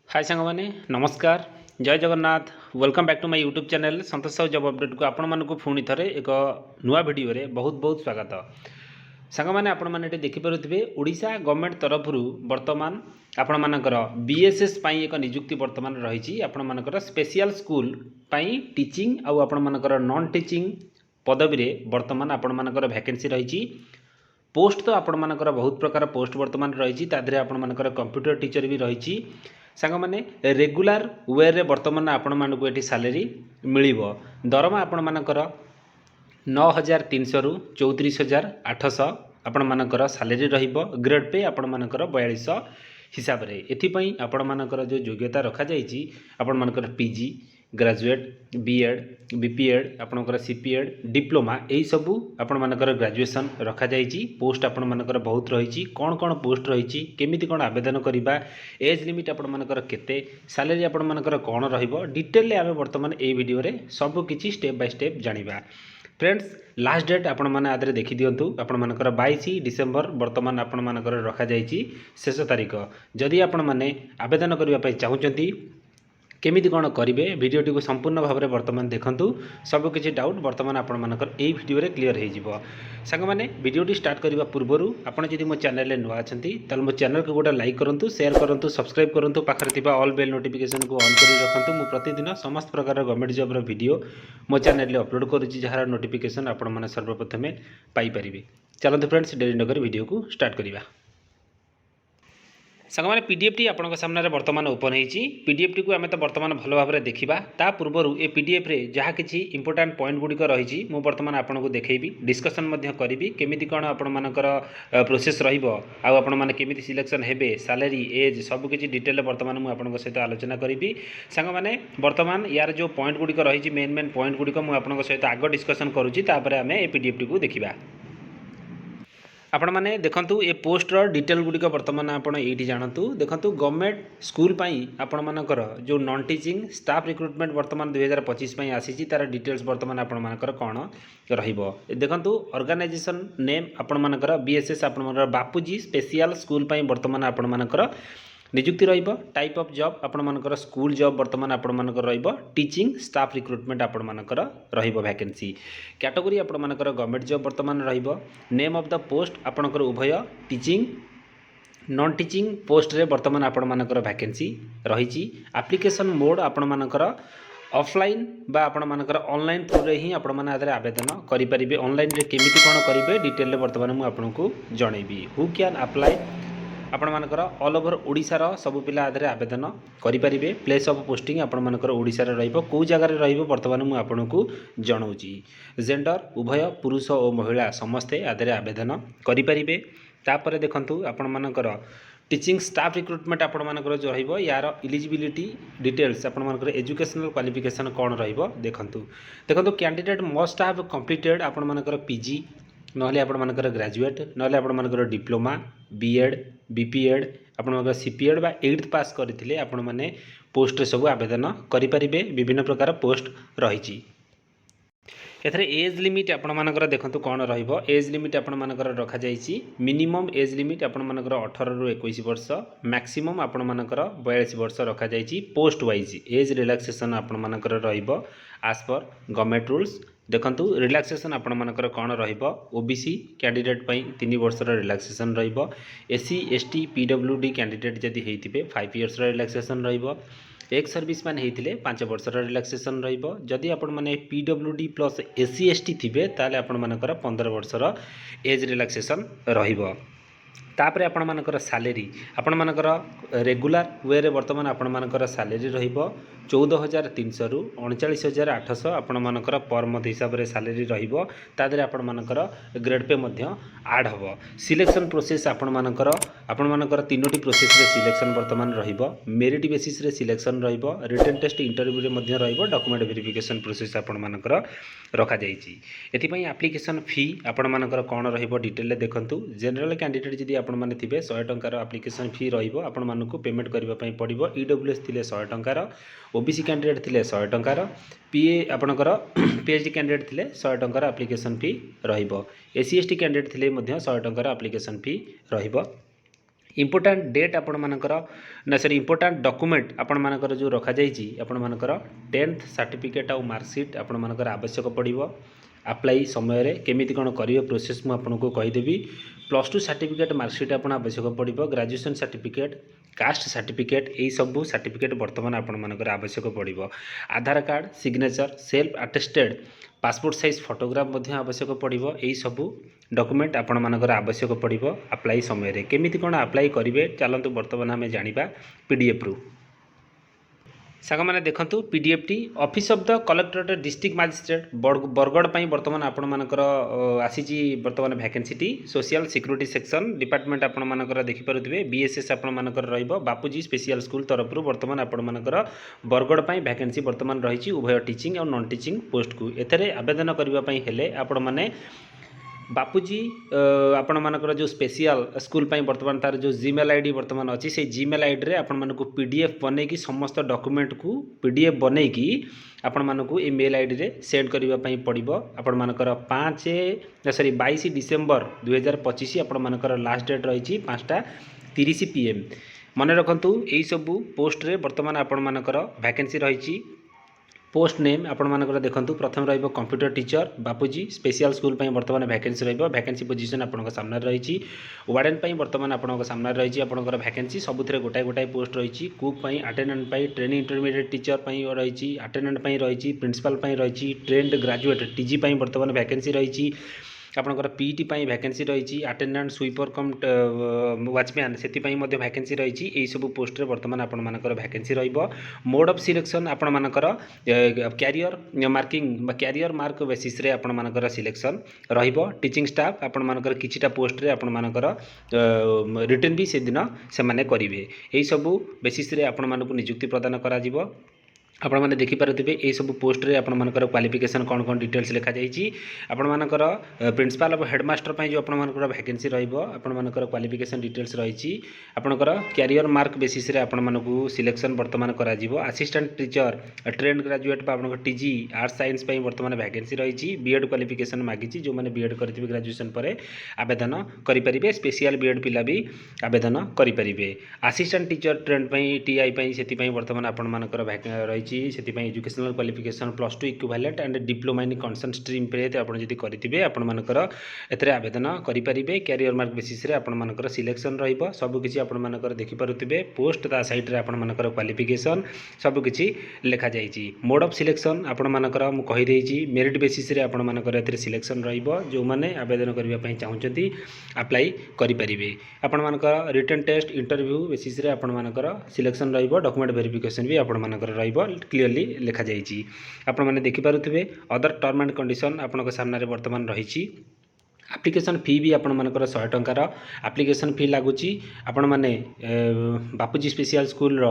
हाय सांग मैंने नमस्कार जय Jagannath welcome back to my YouTube channel Santosh Sahu job update को आपण मानक पुणी थे एक नुआ वीडियो रे बहुत बहुत स्वागत सांग मैंने आपण मैंने देखिपे ओडिशा गवर्नमेंट तरफ वर्तमान आपण मानकर बीएसएस पाई एक नियुक्ति वर्तमान रही आपण मानकर स्पेशल स्कूल पाई टीचिंग आउ आपण मानकर नॉन टीचिंग पदवी रे वर्तमान आपण मानकर वैकेंसी रही पोस्ट तो आपण मानकर बहुत प्रकार पोस्ट वर्तमान रही आपण मानकर कंप्यूटर टीचर भी रही सांग मैंने रेगुलर वे रे वर्तमान आपण मानक ये सालेरी मिल दरमा आपण मानकर 9,300 रु 34,800 आपण मानकर सालेरी रहिबो ग्रेड पे आपण मानकर 4200 हिसाब रे एथिपई आपण मानकर जो योग्यता रखा जायछि आपण मानकर पीजी ग्रेजुएट बीएड बीपीएड आपणकर सीपीएड डिप्लोमा यही सबू आपण मानकर ग्रेजुएशन रखा जायछि पोस्ट आपण मानकर बहुत रही कौन कौन पोस्ट रही केमिति कौन आवेदन करबा एज लिमिट आपण मानकर केते सैलरी आपण मानकर कौन रहिबो डिटेल आमे वर्तमान ए वीडियो रे सब किछि स्टेप बाय स्टेप जानिबा फ्रेंड्स लास्ट डेट आपण माने आदरे देखि दियंतु आपण मानकर 22 डिसेंबर वर्तमान आपण मानकर रखा जायछि शेष तारीख जदि आपण माने आवेदन करबा पय चाहुचंती केमिति कौन करेंगे भिडटी को संपूर्ण भाव में वर्तमान देखूँ सबकि डाउट वर्तमान आपण मानकर यही वीडियो रे क्लीयर हो सांग मैंने वीडियोटी स्टार्ट करने पूर्वर आपड़ जब मो चैनल नुआ अच्छा तो मो चैनल को गोटे लाइक करूँ शेयर करूँ सब्सक्राइब करूँ पाखे ऑल बेल नोटिफिकेशन को ऑन कर रखुँ मुझे प्रतिदिन समस्त प्रकार गवर्नमेंट जॉब वीडियो मो चैनल अपलोड करुँच जार नोटिफिकेशन आपण मैंने सर्वप्रथमे पाइपर चलते फ्रेंड्स डेरी नगर वीडियो को स्टार्ट करवा सांग मैंने पीडीएफ टी आपन सामने वर्तमान ओपन होती पीडीएफ टी को आम तो वर्तमान भल भाव में देखा ता पूर्वर ए पीडीएफ रे जहाँ किसी इंपोर्टाट पॉइंट गुड़िक रही मुझे वर्तमान आपको देखी डिस्कसन करी केमिति कौन आपण मानकर प्रोसेस रही सिलेक्शन हेबे सैलरी एज सबकि डिटेल वर्तमान मुझे आपन सहित आलोचना करी सांग मैंने वर्तमान यार जो पॉइंट गुड़िक रही मेन मेन पॉइंट गुड़िक मुझे सहित आग डिस्कसन करुँची आम ए पीडीएफ टी को देखा आपण मैंने देखंतु ए पोस्टर डिटेल गुड़िक वर्तमान आपण ये जानतु देखंतु गवर्नमेंट स्कूल पाई आपण मानकर जो नॉन टीचिंग स्टाफ रिक्रुटमेंट वर्तमान 2025 आसी तार डिटेल्स वर्तमान आपण मानकर कौन रहिबो देखंतु ऑर्गेनाइजेशन नेम आपण मानकर बीएसएस आपण मानकर बापूजी स्पेशल स्कूल पाई वर्तमान आपण मानकर नियुक्ति रहिबो टाइप ऑफ जॉब आपण मानकर स्कूल जॉब वर्तमान आपण मानकर रहिबो टीचिंग स्टाफ रिक्रुटमेंट आपण मानकर रहिबो वैकेंसी कैटेगरी आपण मानकर गवर्नमेंट जॉब वर्तमान रहिबो नेम ऑफ द पोस्ट आपणकर उभय टीचिंग नॉन टीचिंग पोस्ट रे वर्तमान आपण मानकर वैकेंसी रहिछि एप्लिकेशन मोड आपण मानकर ऑफलाइन बा आपण मानकर ऑनलाइन थ्रू रे ही आपण माने आदरे आवेदन करि परिबे ऑनलाइन रे केमिति कोन करिवे डिटेल रे वर्तमान मु आपनको जणैबी हु कैन अप्लाई आपण मानकर ऑल ओवर ओडिशार सब पिला आधार आवेदन करें प्लेस ऑफ पोस्टिंग आपण मानकर ओडिशार रहिबो को जगार रहिबो वर्तमान मु आपनको जणाउची जेंडर उभय पुरुष और महिला समस्ते आधार आवेदन करें तापर देखंतु आपण मानकर टीचिंग स्टाफ रिक्रुटमेंट आपण मानकर जो रहिबो यार इलिजिबिलिटी डिटेल्स आपण मानकर एजुकेशनल क्वालिफिकेशन कौन रहिबो देखंतु कैंडिडेट मस्ट हैव कंप्लीटेड आपण मानकर पीजी नहले आपण मानकर ग्रेजुएट नहले आपण मानकर डिप्लोमा बीएड बीपीएड आपण मानकर सीपीएड बा 8th पास करथिले आपण माने पोस्ट सब आवेदन करि परिबे विभिन्न प्रकार पोस्ट रहिछि एथरे एज लिमिट आपण मानकर देखंतु कोन रहिबो एज लिमिट आपण मानकर रखा जाईछि मिनिमम एज लिमिट आपण मानकर 18 रु 21 वर्ष मैक्सिमम आपण मानकर 42 वर्ष रखा जाईछि पोस्ट वाइज एज रिलैक्सेशन आपण मानकर रहिबो एज पर गवर्नमेंट रूल्स देखंतु रिलैक्सेशन आपण मानकर कौन रहिबो ओबीसी कैंडिडेट पई 3 वर्ष रिलैक्सेशन रहिबो एससी एसटी पीडब्ल्यूडी कैंडिडेट जदि हेतिबे 5 इयर्स रिलैक्सेशन रहिबो एक सर्विसमैन हेतिले 5 वर्ष रिलैक्सेशन रहिबो जदि आपण माने पीडब्ल्यूडी प्लस एससी एसटी थिबे ताले आपण मानकर 15 वर्ष एज रिलैक्सेशन रहिबो तापर आपण मानकर सैलरी आपण मानकर रेगुलर वे रे वर्तमान आपण मानकर सैलरी रहिबो 14,300 रु 39,800 आपण मानकर पर मंथ हिसाब रे सैलरी रहिबो तादरे आपण मानकर ग्रेड पे मध्य ऐड हबो सिलेक्शन प्रोसेस आपण मानकर तीनोटी प्रोसेस रे सिलेक्शन वर्तमान रहिबो मेरिट बेसिस रे सिलेक्शन रहिबो रिटन टेस्ट इंटरव्यू रे मध्य रहिबो डॉक्यूमेंट वेरिफिकेशन प्रोसेस आपण मानकर रखा जाईछि एथि पई एप्लिकेशन फी आपण मानकर कोन रहिबो डिटेल रे देखंतु जनरल कैंडिडेट जदि आपण माने थिबे 100 टंकार एप्लिकेशन फी रहिबो आपण मानकु पेमेंट करबा पई पड़िबो ईडब्ल्यूएस थिले 100 टंकार ओबीसी कैंडिडेट थिले 100 टंकार पीए आपणकर पीएचडी कैंडिडेट थिले 100 टंकार एप्लिकेशन फी रहिबो एससी एसटी कैंडिडेट थिले मध्य 100 टंकार एप्लिकेशन फी रहिबो इम्पोर्टाट डेट आपण मानकर ना सरी इम्पोर्टाट डॉक्यूमेंट आपण मानकर जो रखा जाइए आपण मानकर 10th सर्टिफिकेट आउ मार्कशीट आपण मानकर आवश्यक पड़िबो अप्लाई समय केमिति कौन करियो प्रोसेस मु आपको कहीदेवी +2 सर्टिफिकेट मार्कशीट आपण आवश्यक पड़िबो ग्रेजुएशन सर्टिफिकेट कास्ट सर्टिफिकेट यही सब सर्टिफिकेट बर्तमान आपण मानकर आवश्यक पड़िबो Aadhaar card signature self attested passport size photograph मध्य आवश्यक पड़िबो यही सब डॉक्यूमेंट आपण मानकर आवश्यक पड़िबो अप्लाई समय केमिति कौन अप्लाई करेंगे चलतु बर्तमान आम जाना पीडीएफ रु साग मैंने देखूँ PDF T office of the collectorate district magistrate Bargarh बर्तमान आपण मानकर आसी बर्तमान vacancy T social security section department आपण मानकर देखिपे बीएसएस आपण मानकर रहिबो बापूजी स्पेशल स्कूल तरफ बर्तमान आपण मानकर बरगढ़ वैकेंसी बर्तमान रही उभय टीचिंग और नॉन टीचिंग पोस्ट को एथरे आवेदन करने हेले आपण माने बापूजी आपण मानकर जो स्पेशल स्कूल बर्तमान तार जो जीमेल आईडी बर्तमान अच्छी से जीमेल आईडी रे आपण मानक पीडीएफ बनईकी समस्त डॉक्यूमेंट को पीडीएफ बनईकी आपण मानक ए मेल आईडी रे सेंड करने पड़ो आपण मानकर 22 डिसेम्बर 2025 आपण मानकर लास्ट डेट रही 5:30 PM मन रखु यही सबू पोस्ट रे बर्तमान आपण मानकर वैकेंसी रही पोस्ट नेम आपण मानकर देखंतु प्रथम रहिबो कंप्यूटर टीचर बापूजी स्पेशल स्कूल बर्तमान वैकेंसी रहिबो वैकेंसी पोजीशन आपनका सामने रही वार्डन बर्तमान आपनका सामने रही आपनकर वैकेंसी सबुथिरे गोटाए गोटाए पोस्ट रही cook attendant training intermediate teacher रही अटेंडेंट रही प्रिंसिपल रही ट्रेंड ग्रेजुएट टीजी बर्तमान वैकेंसी रही आपनकर पीटी वैकेंसी रही अटेंडेंट स्वीपर कम वाचमैन से वैकेंसी रही यही सब पोस्ट रे बर्तमान आपण मानकर वैकेंसी रहिबो मोड ऑफ सिलेक्शन आपण मानकर career marking career mark basis रे आपण मानकर सिलेक्शन रहिबो टीचिंग स्टाफ आपण मानकर किछिटा पोस्ट रे आपण मानकर रिटर्न भी से दिन से माने करिवे यही सब बेसिस रे आपण मानकु नियुक्ति प्रदान करा जिवो आपण मैंने देखिपारे यही सब पोस्ट रे आपण मानकर क्वालिफिकेशन कौन कौन डिटेल्स लिखा जाइए आपण मानकर प्रिंसिपल ऑफ हेडमास्टर जो आपण मानकर वैकेंसी रहिबो आपण मानकर क्वालिफिकेशन डिटेल्स रही आपणकर कैरियर मार्क बेसिस रे आपण मानकु सिलेक्शन बर्तमान करा जिवो असिस्टेंट टीचर ट्रेंड ग्रेजुएट बा आपणकर टीजी आर्ट्स साइंस बर्तमान वैकेंसी रही बीएड क्वालिफिकेशन मागी जो मैंने बीएड करथिबे ग्रेजुएशन पर आवेदन करें स्पेशल बीएड पिला भी आवेदन करें असिस्टेंट टीचर ट्रेंड टीआई से बर्तमान आपण मानकर रही educational qualification +2 equivalent and diploma in concern stream पे आपन जदि करिथिबे आपण मानकर एतरे आवेदन करि परिबे कैरियर मार्क बेसिस रे आपण मानकर सिलेक्शन रहिबो सब किछि आपण मानकर देखि पारुथिबे पोस्ट ता साइट रे आपण मानकर क्वालिफिकेशन सब किछि लिखा जाइछि मोड ऑफ सिलेक्शन आपण मानकर मु कहि देइछि मेरिट बेसिस रे आपण मानकर एतरे सिलेक्शन रहिबो जो माने आवेदन करिबा पई चाहुचंती अप्लाई करि परिबे आपण मानकर रिटन टेस्ट इंटरव्यू बेसिस रे आपण मानकर सिलेक्शन रहिबो डॉक्यूमेंट वेरिफिकेशन भी आपण मानकर रहिबो क्लियरली लिखा जाइए आपण मैंने देखिपे अदर टर्म एंड कंडीशन आपन सामने बर्तमान रही एप्लिकेशन फी भी आपण मानकर 100 टंकार एप्लिकेशन फी लगुच आपण मैंने बापूजी स्पेशल स्कूल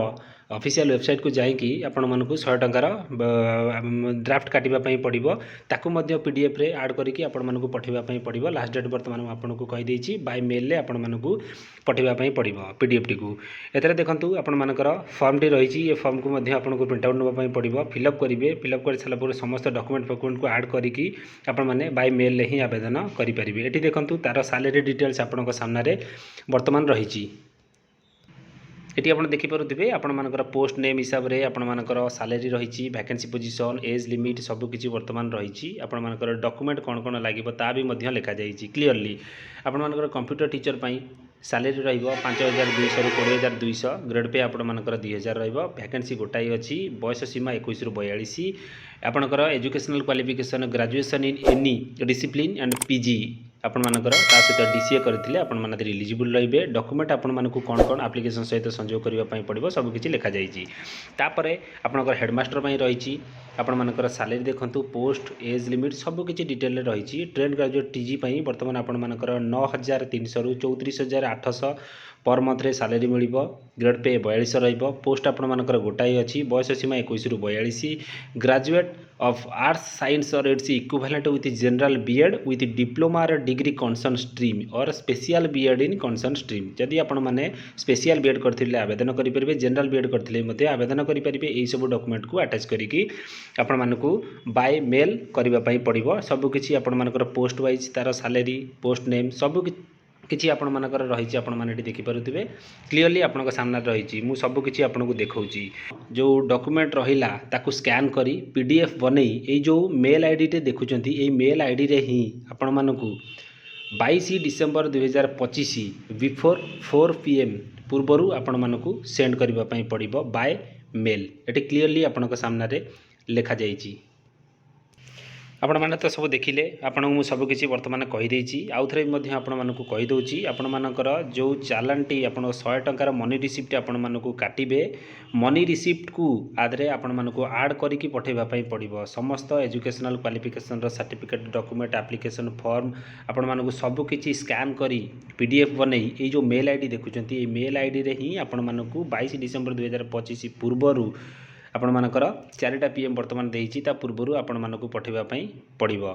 ऑफिशियल वेबसाइट को जाइकी आपण मानक 100 टंकार ड्राफ्ट काटिबापी पड़ो ताकू पीडीएफ रे ऐड करके आपण मानक पठेबापी पड़ो लास्ट डेट बर्तमान आपन को कहीदेछि बाय मेल रे आपण मानक पठेबापी पड़ो पीडीएफ टी को एतरे देखंतु आपण मानकर फॉर्म टी रही ये फॉर्म को आपन को प्रिंट आउट नबापी पड़ो फिलअप करेंगे फिलअप कर सारा पर समस्त डॉक्यूमेंट को ऐड करके आपण माने बाय मेल रे ही आवेदन करेंगे ये देखंतु तार सैलरी डिटेल्स आपण सामने बर्तमान रही ये आप देखिपे आपण मानकर पोस्ट नेम हिसाब से आपण मानकर सैलरी रही वैकेंसी पोजीशन एज लिमिट सबकि बर्तमान रही आपण मानकर डॉक्यूमेंट कौन कौन लगे ता भी लिखा जाइए क्लीयरली आपण मानकर कंप्यूटर टीचर सैलरी रहिबो 5200 रु 20200 ग्रेड पे आपण मानकर 2000 रहिबो वैकेंसी गोटाई अछि बयस सीमा 21 रु 42 आपणकर educational qualification graduation in any discipline and PG आपण मानकर ता सहित डीसीए करथिले आपण माने एलिजिबल रहिबे डॉक्यूमेंट आपण मानकु कोन कोन एप्लिकेशन सहित संयोग करिवा पई पड़िबो सब किछि लिखा जाइछि तापरे आपणकर हेडमास्टर पई रहिछि आपण मानकर सैलरी देखंतु पोस्ट एज लिमिट सब किछि डिटेल रही ट्रेंड ग्रेजुएट टीजी पई वर्तमान आपण मानकर 9300 रु 34800 पर मंथ रे सैलरी मिलिबो ग्रेड पे 42 रहिबो पोस्ट आपण मानकर गोटाई अछि बयस सीमा 21 रु 42 ग्रेजुएट ऑफ आर्ट्स साइंस और its equivalent with general BEd with diploma और डिग्री कंसर्न स्ट्रीम और special BEd in concern stream जदि आपण माने स्पेशल बीएड करथिले आवेदन करि परिबे जनरल बीएड करथिले मध्ये आवेदन करि परिबे एई सब डॉक्यूमेंट को अटैच करिकि आपण मानकु बाय मेल करिबा पई पड़िबो सब किछि आपण मानकर पोस्ट वाइज तार सैलरी पोस्ट नेम सब किछि आपण मानकर रही आपण मैंने देखिपे क्लीयरली आपण सामने रही मु सब किछि आपको देखौछि जो डॉक्यूमेंट रहिला ताकू स्कैन करी पीडीएफ बनई ये जो मेल आईडी टे देखुचंती ये मेल आईडी रे ही आपण मानकू 22 डिसेम्बर 2025 बिफोर 4 PM पूर्वर आपण मानकू सेंड करबा पई पड़िबो बाय मेल। एटी क्लीयरली आपण सामने लिखा जाइछि। आपण माने तो सब देखिले आपन को सबकिछि वर्तमान कहीदेछि आउ थे आपण मानक कहीदे आपण मानकर जो चालानटी आप 100 टंकार मनी रिसिप्ट आपण मानक काटिबे मनी रिसिप्ट को आधे आपण मानक आड करिकी पठेबापई पड़िबो समस्त एजुकेशनल क्वालिफिकेशन रो सर्टिफिकेट डॉक्यूमेंट एप्लिकेशन फॉर्म आपण मानक सबकिछि स्कैन करी पीडीएफ बनई ये जो मेल आईडी देखुचंती ये मेल आईडी रे ही आपण मानक 22 डिसेम्बर 2025 पूर्वरु आपण मानकर 4टा PM वर्तमान देइछि ता पूर्वरु आपण मानकू पठेबापई पड़िबो।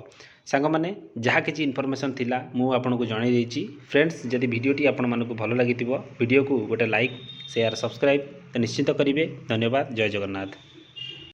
सांग माने जहा किछि इन्फॉर्मेशन थिला मु आपनको जणाई देइछि। फ्रेंड्स जदि वीडियोटी आपण मानकू भलो लागितिबो वीडियो को गोटे लाइक शेयर सब्सक्राइब निश्चित करिवे। धन्यवाद। जय जगन्नाथ।